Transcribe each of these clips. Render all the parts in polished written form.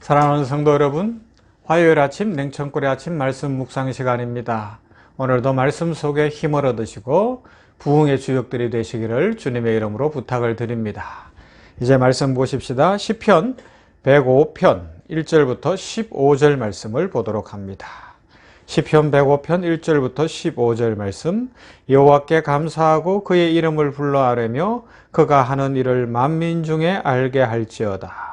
사랑하는 성도 여러분, 화요일 아침 냉천골의 아침 말씀 묵상 시간입니다. 오늘도 말씀 속에 힘을 얻으시고 부흥의 주역들이 되시기를 주님의 이름으로 부탁을 드립니다. 이제 말씀 보십시다. 시편 105편 1절부터 15절 말씀을 보도록 합니다. 시편 105편 1절부터 15절 말씀. 여호와께 감사하고 그의 이름을 불러 아뢰며 그가 하는 일을 만민 중에 알게 할지어다.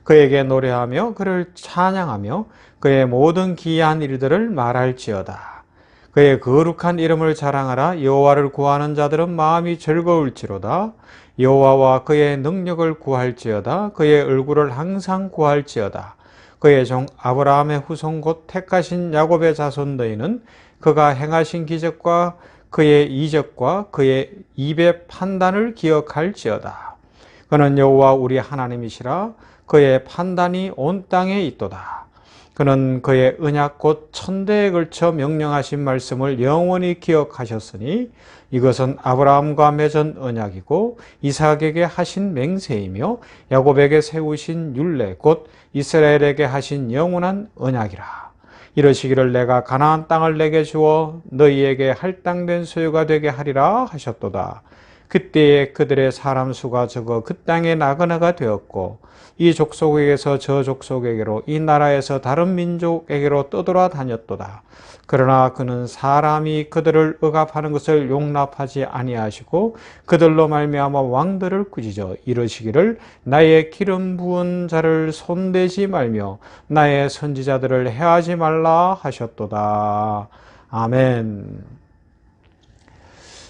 그에게 노래하며 그를 찬양하며 그의 모든 기이한 일들을 말할지어다. 그의 거룩한 이름을 자랑하라. 여호와를 구하는 자들은 마음이 즐거울지로다. 여호와와 그의 능력을 구할지어다. 그의 얼굴을 항상 구할지어다. 그의 종 아브라함의 후손 곧 택하신 야곱의 자손 너희는 그가 행하신 기적과 그의 이적과 그의 입의 판단을 기억할지어다. 그는 여호와 우리 하나님이시라. 그의 판단이 온 땅에 있도다. 그는 그의 언약 곧 천대에 걸쳐 명령하신 말씀을 영원히 기억하셨으니 이것은 아브라함과 맺은 언약이고 이삭에게 하신 맹세이며 야곱에게 세우신 율례 곧 이스라엘에게 하신 영원한 언약이라. 이러시기를 내가 가나안 땅을 내게 주어 너희에게 할당된 소유가 되게 하리라 하셨도다. 그때에 그들의 사람 수가 적어 그 땅에 나그네가 되었고 이 족속에게서 저 족속에게로 이 나라에서 다른 민족에게로 떠돌아 다녔도다. 그러나 그는 사람이 그들을 억압하는 것을 용납하지 아니하시고 그들로 말미암아 왕들을 꾸짖어 이르시기를 나의 기름 부은 자를 손대지 말며 나의 선지자들을 해하지 말라 하셨도다. 아멘.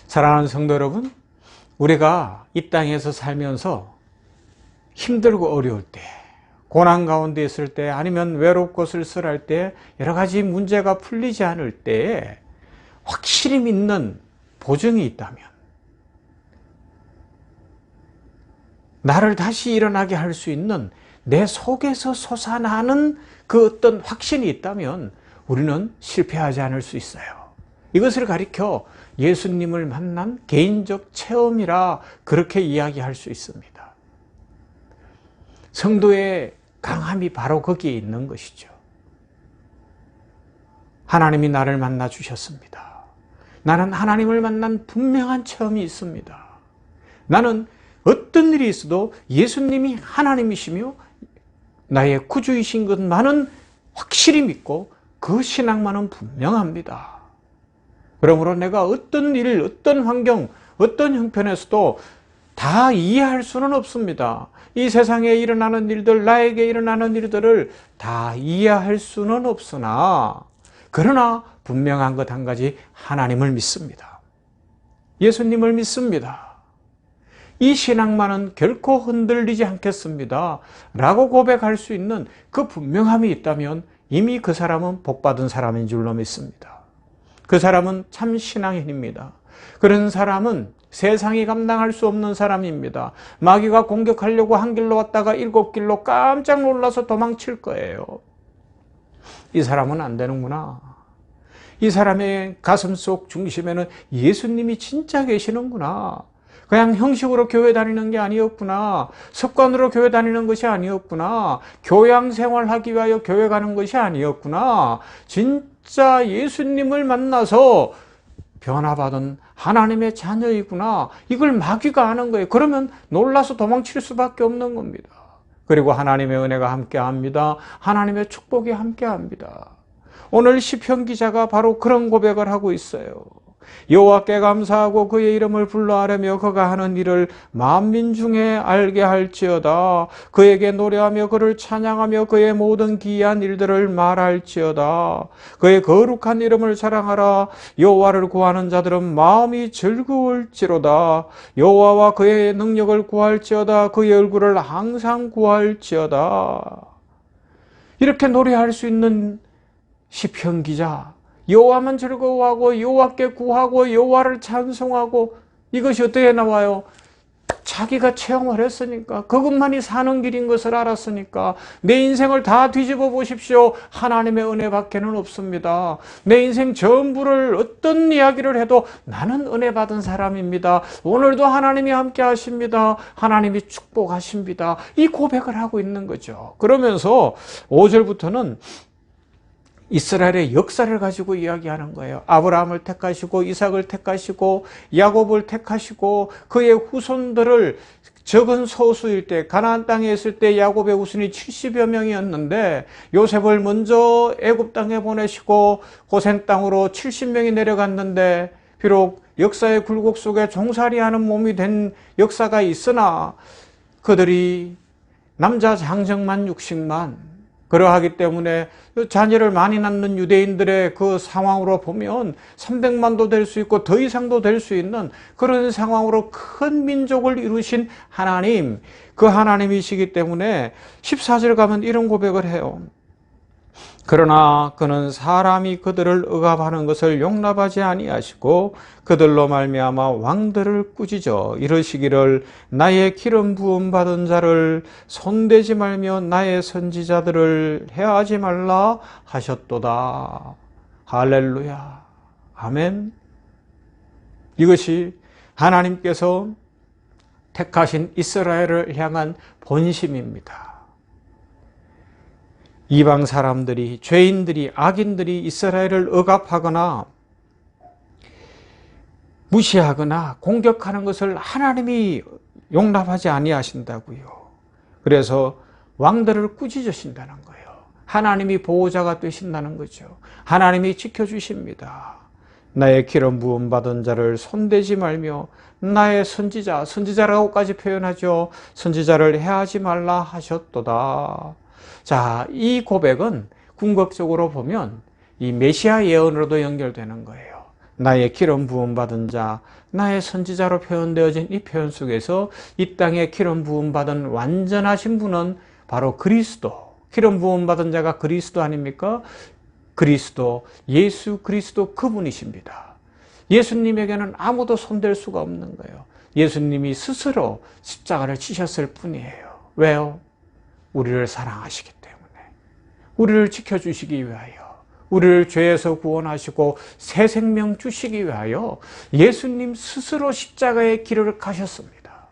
사랑하는 성도 여러분, 우리가 이 땅에서 살면서 힘들고 어려울 때, 고난 가운데 있을 때, 아니면 외롭고 쓸쓸할 때, 여러 가지 문제가 풀리지 않을 때에 확실히 믿는 보증이 있다면, 나를 다시 일어나게 할 수 있는 내 속에서 솟아나는 그 어떤 확신이 있다면 우리는 실패하지 않을 수 있어요. 이것을 가리켜 예수님을 만난 개인적 체험이라 그렇게 이야기할 수 있습니다. 성도의 강함이 바로 거기에 있는 것이죠. 하나님이 나를 만나 주셨습니다. 나는 하나님을 만난 분명한 체험이 있습니다. 나는 어떤 일이 있어도 예수님이 하나님이시며 나의 구주이신 것만은 확실히 믿고 그 신앙만은 분명합니다. 그러므로 내가 어떤 일, 어떤 환경, 어떤 형편에서도 다 이해할 수는 없습니다. 이 세상에 일어나는 일들, 나에게 일어나는 일들을 다 이해할 수는 없으나 그러나 분명한 것 한 가지, 하나님을 믿습니다. 예수님을 믿습니다. 이 신앙만은 결코 흔들리지 않겠습니다. 라고 고백할 수 있는 그 분명함이 있다면 이미 그 사람은 복받은 사람인 줄로 믿습니다. 그 사람은 참 신앙인입니다. 그런 사람은 세상이 감당할 수 없는 사람입니다. 마귀가 공격하려고 한 길로 왔다가 7길로 깜짝 놀라서 도망칠 거예요. 이 사람은 안 되는구나. 이 사람의 가슴속 중심에는 예수님이 진짜 계시는구나. 그냥 형식으로 교회 다니는 게 아니었구나. 습관으로 교회 다니는 것이 아니었구나. 교양 생활하기 위하여 교회 가는 것이 아니었구나. 진짜 예수님을 만나서 변화받은 하나님의 자녀이구나. 이걸 마귀가 아는 거예요. 그러면 놀라서 도망칠 수밖에 없는 겁니다. 그리고 하나님의 은혜가 함께합니다. 하나님의 축복이 함께합니다. 오늘 시편 기자가 바로 그런 고백을 하고 있어요. 여호와께 감사하고 그의 이름을 불러 아뢰며 그가 하는 일을 만민 중에 알게 할지어다. 그에게 노래하며 그를 찬양하며 그의 모든 기이한 일들을 말할지어다. 그의 거룩한 이름을 자랑하라. 여호와를 구하는 자들은 마음이 즐거울지로다. 여호와와 그의 능력을 구할지어다. 그의 얼굴을 항상 구할지어다. 이렇게 노래할 수 있는 시편 기자, 여호와만 즐거워하고 여호와께 구하고 여호와를 찬송하고, 이것이 어떻게 나와요? 자기가 체험을 했으니까, 그것만이 사는 길인 것을 알았으니까, 내 인생을 다 뒤집어 보십시오. 하나님의 은혜밖에는 없습니다. 내 인생 전부를 어떤 이야기를 해도 나는 은혜 받은 사람입니다. 오늘도 하나님이 함께 하십니다. 하나님이 축복하십니다. 이 고백을 하고 있는 거죠. 그러면서 5절부터는 이스라엘의 역사를 가지고 이야기하는 거예요. 아브라함을 택하시고 이삭을 택하시고 야곱을 택하시고 그의 후손들을 적은 소수일 때, 가나안 땅에 있을 때 야곱의 후손이 70여 명이었는데 요셉을 먼저 애굽 땅에 보내시고 고센 땅으로 70명이 내려갔는데, 비록 역사의 굴곡 속에 종살이하는 몸이 된 역사가 있으나 그들이 남자 장정만 60만, 그러하기 때문에 자녀를 많이 낳는 유대인들의 그 상황으로 보면 300만도 될 수 있고 더 이상도 될 수 있는 그런 상황으로 큰 민족을 이루신 하나님, 그 하나님이시기 때문에 14절 가면 이런 고백을 해요. 그러나 그는 사람이 그들을 억압하는 것을 용납하지 아니하시고 그들로 말미암아 왕들을 꾸짖어 이르시기를 나의 기름 부음 받은 자를 손대지 말며 나의 선지자들을 해하지 말라 하셨도다. 할렐루야. 아멘. 이것이 하나님께서 택하신 이스라엘을 향한 본심입니다. 이방 사람들이, 죄인들이, 악인들이 이스라엘을 억압하거나 무시하거나 공격하는 것을 하나님이 용납하지 아니하신다고요. 그래서 왕들을 꾸짖으신다는 거예요. 하나님이 보호자가 되신다는 거죠. 하나님이 지켜주십니다. 나의 기름 부음 받은 자를 손대지 말며 나의 선지자라고까지 표현하죠. 선지자를 해하지 말라 하셨도다. 자, 이 고백은 궁극적으로 보면 이 메시아 예언으로도 연결되는 거예요. 나의 기름 부음 받은 자, 나의 선지자로 표현되어진 이 표현 속에서 이 땅에 기름 부음 받은 완전하신 분은 바로 그리스도, 기름 부음 받은 자가 그리스도 아닙니까? 그리스도, 예수 그리스도 그분이십니다. 예수님에게는 아무도 손댈 수가 없는 거예요. 예수님이 스스로 십자가를 지셨을 뿐이에요. 왜요? 우리를 사랑하시기 때문에, 우리를 지켜주시기 위하여, 우리를 죄에서 구원하시고 새 생명 주시기 위하여 예수님 스스로 십자가의 길을 가셨습니다.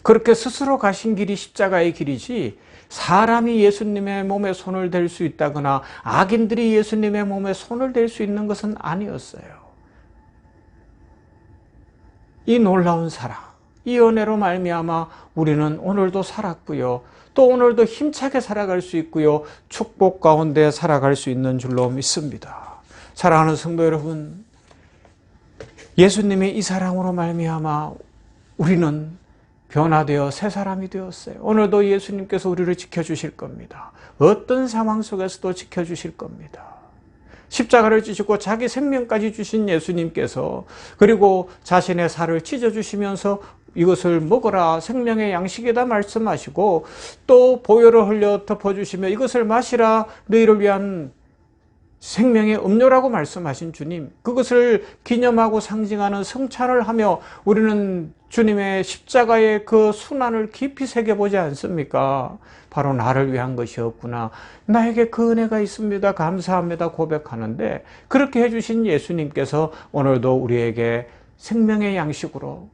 그렇게 스스로 가신 길이 십자가의 길이지, 사람이 예수님의 몸에 손을 댈 수 있다거나 악인들이 예수님의 몸에 손을 댈 수 있는 것은 아니었어요. 이 놀라운 사랑, 이 은혜로 말미암아 우리는 오늘도 살았고요, 또 오늘도 힘차게 살아갈 수 있고요, 축복 가운데 살아갈 수 있는 줄로 믿습니다. 사랑하는 성도 여러분, 예수님의 이 사랑으로 말미암아 우리는 변화되어 새 사람이 되었어요. 오늘도 예수님께서 우리를 지켜주실 겁니다. 어떤 상황 속에서도 지켜주실 겁니다. 십자가를 지시고 자기 생명까지 주신 예수님께서, 그리고 자신의 살을 찢어주시면서 이것을 먹어라, 생명의 양식이다 말씀하시고, 또 보혈을 흘려 덮어주시며 이것을 마시라, 너희를 위한 생명의 음료라고 말씀하신 주님, 그것을 기념하고 상징하는 성찬을 하며 우리는 주님의 십자가의 그 순환을 깊이 새겨보지 않습니까? 바로 나를 위한 것이었구나, 나에게 그 은혜가 있습니다, 감사합니다 고백하는데, 그렇게 해주신 예수님께서 오늘도 우리에게 생명의 양식으로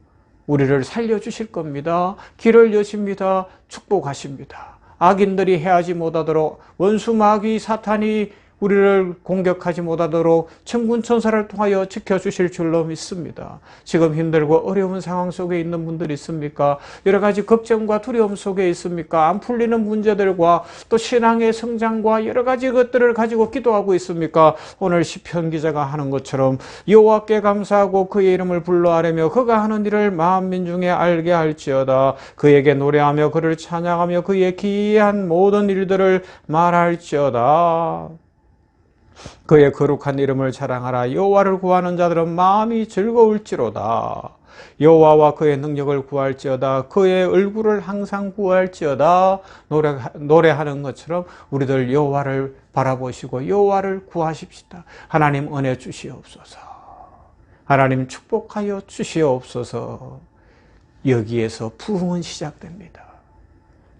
우리를 살려주실 겁니다. 길을 여십니다. 축복하십니다. 악인들이 해하지 못하도록, 원수 마귀 사탄이 우리를 공격하지 못하도록 천군 천사를 통하여 지켜주실 줄로 믿습니다. 지금 힘들고 어려운 상황 속에 있는 분들 있습니까? 여러 가지 걱정과 두려움 속에 있습니까? 안 풀리는 문제들과 또 신앙의 성장과 여러 가지 것들을 가지고 기도하고 있습니까? 오늘 시편 기자가 하는 것처럼 여호와께 감사하고 그의 이름을 불러 아뢰며 그가 하는 일을 만민 중에 알게 할지어다. 그에게 노래하며 그를 찬양하며 그의 기이한 모든 일들을 말할지어다. 그의 거룩한 이름을 자랑하라. 여호와를 구하는 자들은 마음이 즐거울지로다. 여호와와 그의 능력을 구할지어다. 그의 얼굴을 항상 구할지어다. 노래하는 것처럼 우리들 여호와를 바라보시고 여호와를 구하십시다. 하나님 은혜 주시옵소서. 하나님 축복하여 주시옵소서. 여기에서 부흥은 시작됩니다.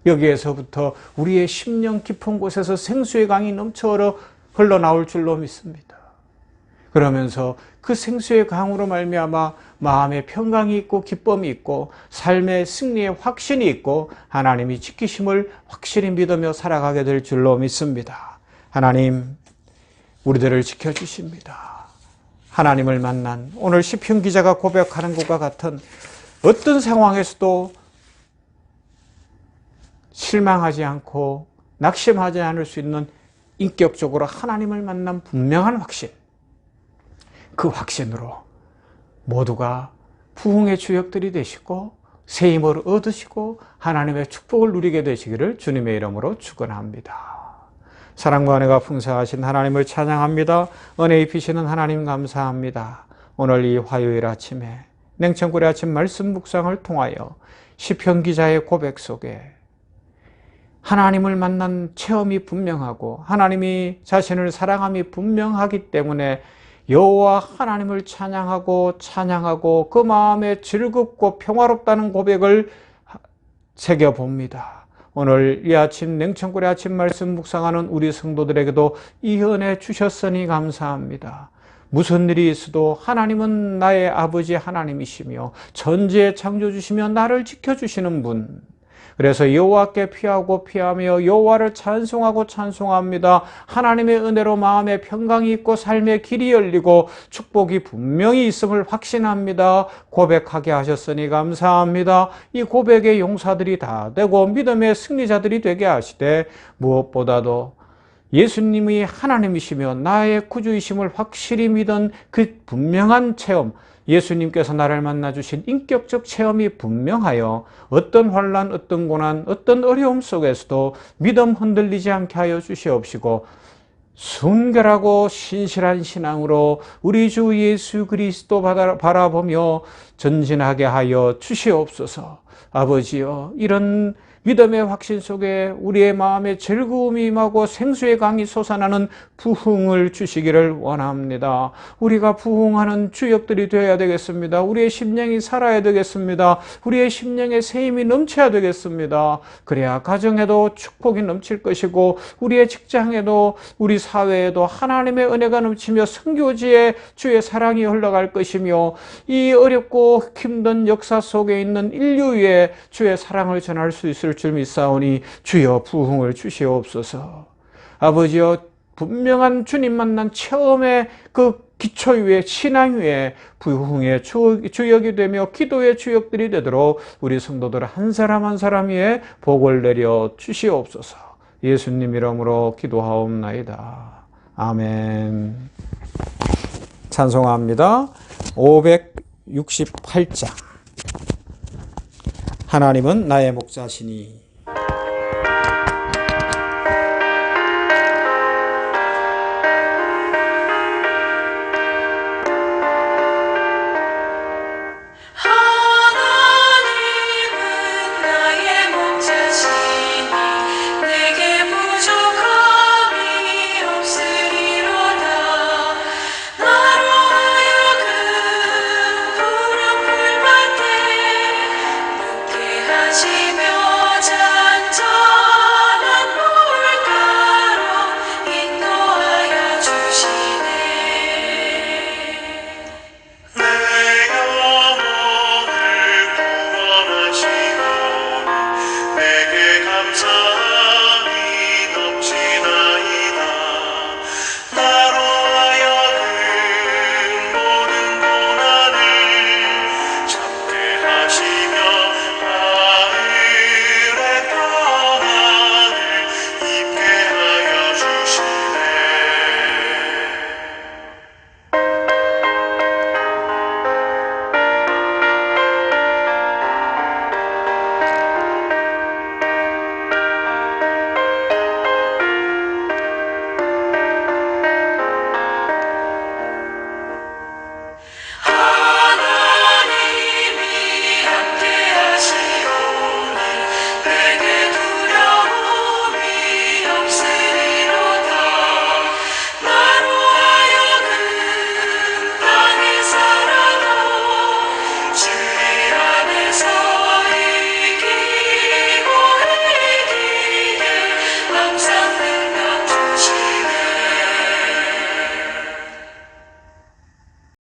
여기에서부터 우리의 심령 깊은 곳에서 생수의 강이 넘쳐 흘러나올 줄로 믿습니다. 그러면서 그 생수의 강으로 말미암아 마음의 평강이 있고 기쁨이 있고 삶의 승리의 확신이 있고 하나님이 지키심을 확실히 믿으며 살아가게 될 줄로 믿습니다. 하나님, 우리들을 지켜주십니다. 하나님을 만난 오늘 시편 기자가 고백하는 것과 같은 어떤 상황에서도 실망하지 않고 낙심하지 않을 수 있는 인격적으로 하나님을 만난 분명한 확신, 그 확신으로 모두가 부흥의 주역들이 되시고 새 힘을 얻으시고 하나님의 축복을 누리게 되시기를 주님의 이름으로 축원합니다. 사랑과 은혜가 풍성하신 하나님을 찬양합니다. 은혜 입히시는 하나님 감사합니다. 오늘 이 화요일 아침에 냉천굴의 아침 말씀 묵상을 통하여 시편 기자의 고백 속에 하나님을 만난 체험이 분명하고 하나님이 자신을 사랑함이 분명하기 때문에 여호와 하나님을 찬양하고 그 마음에 즐겁고 평화롭다는 고백을 새겨봅니다. 오늘 이 아침 냉천굴의 아침 말씀 묵상하는 우리 성도들에게도 이 은혜 주셨으니 감사합니다. 무슨 일이 있어도 하나님은 나의 아버지 하나님이시며 전지의 창조주시며 나를 지켜주시는 분. 그래서 여호와께 피하며 여호와를 찬송합니다. 하나님의 은혜로 마음의 평강이 있고 삶의 길이 열리고 축복이 분명히 있음을 확신합니다. 고백하게 하셨으니 감사합니다. 이 고백의 용사들이 다 되고 믿음의 승리자들이 되게 하시되 무엇보다도 예수님이 하나님이시며 나의 구주이심을 확실히 믿은 그 분명한 체험, 예수님께서 나를 만나주신 인격적 체험이 분명하여 어떤 환난, 어떤 고난, 어떤 어려움 속에서도 믿음 흔들리지 않게 하여 주시옵시고 순결하고 신실한 신앙으로 우리 주 예수 그리스도 바라보며 전진하게 하여 주시옵소서. 아버지여, 이런 믿음의 확신 속에 우리의 마음에 즐거움이 임하고 생수의 강이 솟아나는 부흥을 주시기를 원합니다. 우리가 부흥하는 주역들이 되어야 되겠습니다. 우리의 심령이 살아야 되겠습니다. 우리의 심령에 새 힘이 넘쳐야 되겠습니다. 그래야 가정에도 축복이 넘칠 것이고 우리의 직장에도 우리 사회에도 하나님의 은혜가 넘치며 선교지에 주의 사랑이 흘러갈 것이며 이 어렵고 힘든 역사 속에 있는 인류 위에 주의 사랑을 전할 수 있을 줄 믿사오니 주여 부흥을 주시옵소서. 아버지여, 분명한 주님 만난 처음의 그 기초 위에 신앙 위에 부흥의 주역이 되며 기도의 주역들이 되도록 우리 성도들 한 사람 한 사람 위에 복을 내려 주시옵소서. 예수님 이름으로 기도하옵나이다. 아멘. 찬송합니다. 568장. 하나님은 나의 목자시니